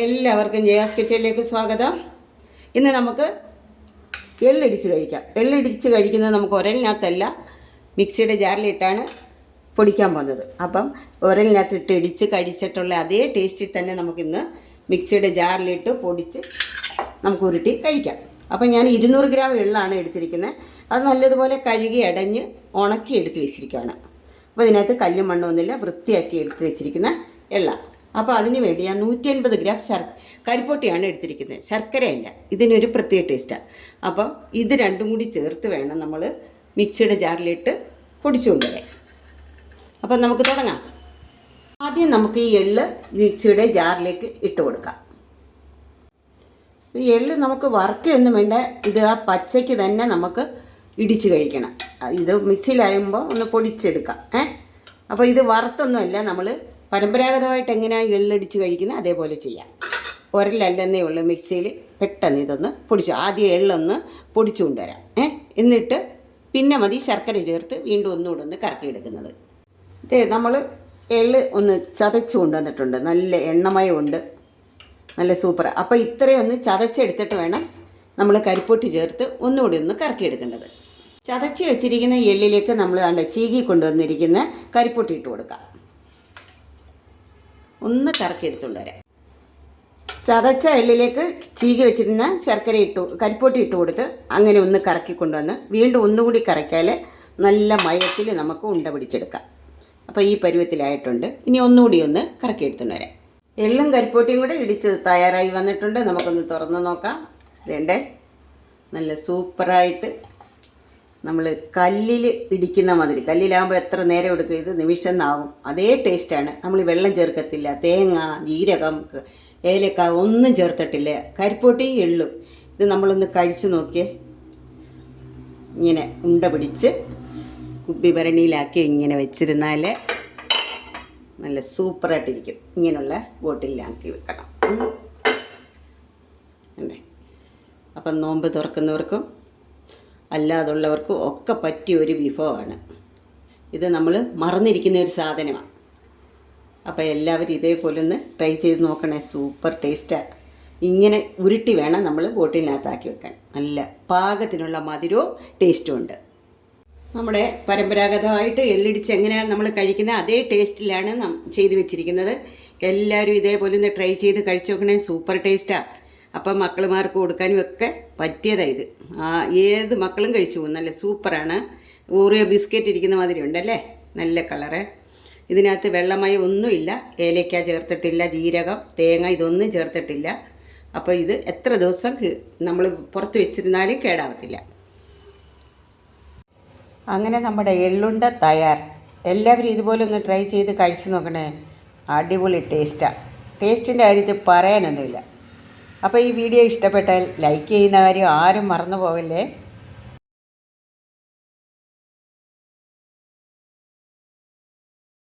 എല്ലാവർക്കും ജയാസ് കിച്ചണിലേക്ക് സ്വാഗതം. ഇന്ന് നമുക്ക് എള്ളിടിച്ച് കഴിക്കാം. എള്ളിടിച്ച് കഴിക്കുന്നത് നമുക്ക് ഉരലിനകത്തല്ല, മിക്സിയുടെ ജാറിലിട്ടാണ് പൊടിക്കാൻ പോകുന്നത്. അപ്പം ഉരലിനകത്തിട്ട് ഇടിച്ച് കഴിച്ചിട്ടുള്ള അതേ ടേസ്റ്റിൽ തന്നെ നമുക്കിന്ന് മിക്സിയുടെ ജാറിലിട്ട് പൊടിച്ച് നമുക്ക് ഉരുട്ടി കഴിക്കാം. അപ്പം ഞാൻ 200 ഗ്രാം എള്ളാണ് എടുത്തിരിക്കുന്നത്. അത് നല്ലതുപോലെ കഴുകി അടഞ്ഞ് ഉണക്കി എടുത്ത് വെച്ചിരിക്കുകയാണ്. അപ്പോൾ ഇതിനകത്ത് കല്ലും മണ്ണൊന്നുമില്ല, വൃത്തിയാക്കി എടുത്ത് വെച്ചിരിക്കുന്ന എള്ള. അപ്പോൾ അതിന് വേണ്ടി ഞാൻ 150 ഗ്രാം കരിപ്പൊട്ടിയാണ് എടുത്തിരിക്കുന്നത്, ശർക്കരയല്ല. ഇതിനൊരു പ്രത്യേക ടേസ്റ്റാണ്. അപ്പം ഇത് രണ്ടും കൂടി ചേർത്ത് വേണം നമ്മൾ മിക്സിയുടെ ജാറിലിട്ട് പൊടിച്ചു കൊണ്ടുവരാൻ. അപ്പം നമുക്ക് തുടങ്ങാം. ആദ്യം നമുക്ക് ഈ എള്ള് മിക്സിയുടെ ജാറിലേക്ക് ഇട്ട് കൊടുക്കാം. ഈ എള്ള് നമുക്ക് വറുക്കുകയൊന്നും വേണ്ട, ഇത് ആ പച്ചയ്ക്ക് തന്നെ നമുക്ക് ഇടിച്ച് കഴിക്കണം. ഇത് മിക്സിയിലാകുമ്പോൾ ഒന്ന് പൊടിച്ചെടുക്കാം. അപ്പോൾ ഇത് വറുത്തൊന്നുമല്ല, നമ്മൾ പരമ്പരാഗതമായിട്ട് എങ്ങനെയാണ് എള്ളിടിച്ച് കഴിക്കുന്നത് അതേപോലെ ചെയ്യാം. ഉരലല്ലെന്നേ ഉള്ളൂ, മിക്സിയിൽ പെട്ടെന്ന് ഇതൊന്ന് പൊടിച്ചു. ആദ്യം എള്ളൊന്ന് പൊടിച്ചു കൊണ്ടുവരാം. എന്നിട്ട് പിന്നെ മതി ശർക്കര ചേർത്ത് വീണ്ടും ഒന്നുകൂടെ ഒന്ന് കറക്കിയെടുക്കുന്നത്. ഇതേ നമ്മൾ എള്ള് ഒന്ന് ചതച്ച് കൊണ്ടുവന്നിട്ടുണ്ട്, നല്ല എണ്ണമയമുണ്ട്, നല്ല സൂപ്പർ. അപ്പോൾ ഇത്രയും ഒന്ന് ചതച്ചെടുത്തിട്ട് വേണം നമ്മൾ കരിപ്പൊട്ടി ചേർത്ത് ഒന്നുകൂടി ഒന്ന് കറക്കിയെടുക്കേണ്ടത്. ചതച്ച് വെച്ചിരിക്കുന്ന എള്ളിലേക്ക് നമ്മൾ ചീകി കൊണ്ടുവന്നിരിക്കുന്ന കരിപ്പൊട്ടി ഇട്ട് കൊടുക്കാം. ഒന്ന് കറക്കിയെടുത്തുകൊണ്ട് വരാം. ചതച്ച എള്ളിലേക്ക് ചീകി വെച്ചിരുന്ന ശർക്കര കരിപ്പൊട്ടി ഇട്ട് കൊടുത്ത് അങ്ങനെ ഒന്ന് കറക്കി കൊണ്ടുവന്ന് വീണ്ടും ഒന്നുകൂടി കറക്കിയാൽ നല്ല മയത്തിൽ നമുക്ക് ഉണ്ട പിടിച്ചെടുക്കാം. അപ്പോൾ ഈ പരുവത്തിലായിട്ടുണ്ട്. ഇനി ഒന്നുകൂടി ഒന്ന് കറക്കിയെടുത്തുകൊണ്ട് വരാം. എള്ളും കരിപ്പൊട്ടിയും കൂടെ ഇടിച്ച് തയ്യാറായി വന്നിട്ടുണ്ട്. നമുക്കൊന്ന് തുറന്ന് നോക്കാം. ഇതേണ്ടേ നല്ല സൂപ്പറായിട്ട് നമ്മൾ കല്ലിൽ ഇടിക്കുന്ന മാതിരി. കല്ലിലാകുമ്പോൾ എത്ര നേരം എടുക്കും, ഇത് നിമിഷം ആവും. അതേ ടേസ്റ്റാണ്. നമ്മൾ വെള്ളം ചേർക്കത്തില്ല, തേങ്ങ, ജീരകം, ഏലക്ക ഒന്നും ചേർത്തിട്ടില്ല. കരിപ്പൊട്ടി എള്ളും ഇത് നമ്മളൊന്ന് കഴിച്ച് നോക്കിയേ. ഇങ്ങനെ ഉണ്ട പിടിച്ച് കുപ്പി ഭരണിയിലാക്കി ഇങ്ങനെ വെച്ചിരുന്നാൽ നല്ല സൂപ്പറായിട്ടിരിക്കും. ഇങ്ങനെയുള്ള ബോട്ടിലാക്കി വെക്കണം. അല്ലേ, അപ്പം നോമ്പ് തുറക്കുന്നവർക്കും അല്ലാതുള്ളവർക്കും ഒക്കെ പറ്റിയ ഒരു വിഭവമാണ് ഇത്. നമ്മൾ മറന്നിരിക്കുന്ന ഒരു സാധനമാണ്. അപ്പോൾ എല്ലാവരും ഇതേപോലെ ഒന്ന് ട്രൈ ചെയ്ത് നോക്കണേ. സൂപ്പർ ടേസ്റ്റാണ്. ഇങ്ങനെ ഉരുട്ടി വേണം നമ്മൾ ബോട്ടിലിനകത്താക്കി വെക്കാൻ. നല്ല പാകത്തിനുള്ള മധുരവും ടേസ്റ്റും ഉണ്ട്. നമ്മുടെ പരമ്പരാഗതമായിട്ട് എള്ളിടിച്ച് എങ്ങനെയാണ് നമ്മൾ കഴിക്കുന്നത് അതേ ടേസ്റ്റിലാണ് ചെയ്ത് വെച്ചിരിക്കുന്നത്. എല്ലാവരും ഇതേപോലെ ഒന്ന് ട്രൈ ചെയ്ത് കഴിച്ച് നോക്കണേ. സൂപ്പർ ടേസ്റ്റാണ്. അപ്പം മക്കളുമാർക്ക് കൊടുക്കാനും ഒക്കെ പറ്റിയതാണ് ഇത്. ഏത് മക്കളും കഴിച്ചു പോകും. നല്ല സൂപ്പറാണ്. ഓറിയോ ബിസ്ക്കറ്റ് ഇരിക്കുന്ന മാതിരി ഉണ്ടല്ലേ, നല്ല കളറ്. ഇതിനകത്ത് വെള്ളമയം ഒന്നുമില്ല, ഏലക്ക ചേർത്തിട്ടില്ല, ജീരകം, തേങ്ങ ഇതൊന്നും ചേർത്തിട്ടില്ല. അപ്പോൾ ഇത് എത്ര ദിവസം നമ്മൾ പുറത്ത് വെച്ചിരുന്നാലും കേടാവത്തില്ല. അങ്ങനെ നമ്മുടെ എള്ളുണ്ട തയ്യാർ. എല്ലാവരും ഇതുപോലെ ഒന്ന് ട്രൈ ചെയ്ത് കഴിച്ച് നോക്കണേ. അടിപൊളി ടേസ്റ്റാണ്. ടേസ്റ്റിൻ്റെ കാര്യത്തിൽ പറയാനൊന്നുമില്ല. അപ്പോൾ ഈ വീഡിയോ ഇഷ്ടപ്പെട്ടാൽ ലൈക്ക് ചെയ്യുന്ന കാര്യം ആരും മറന്നു പോകല്ലേ.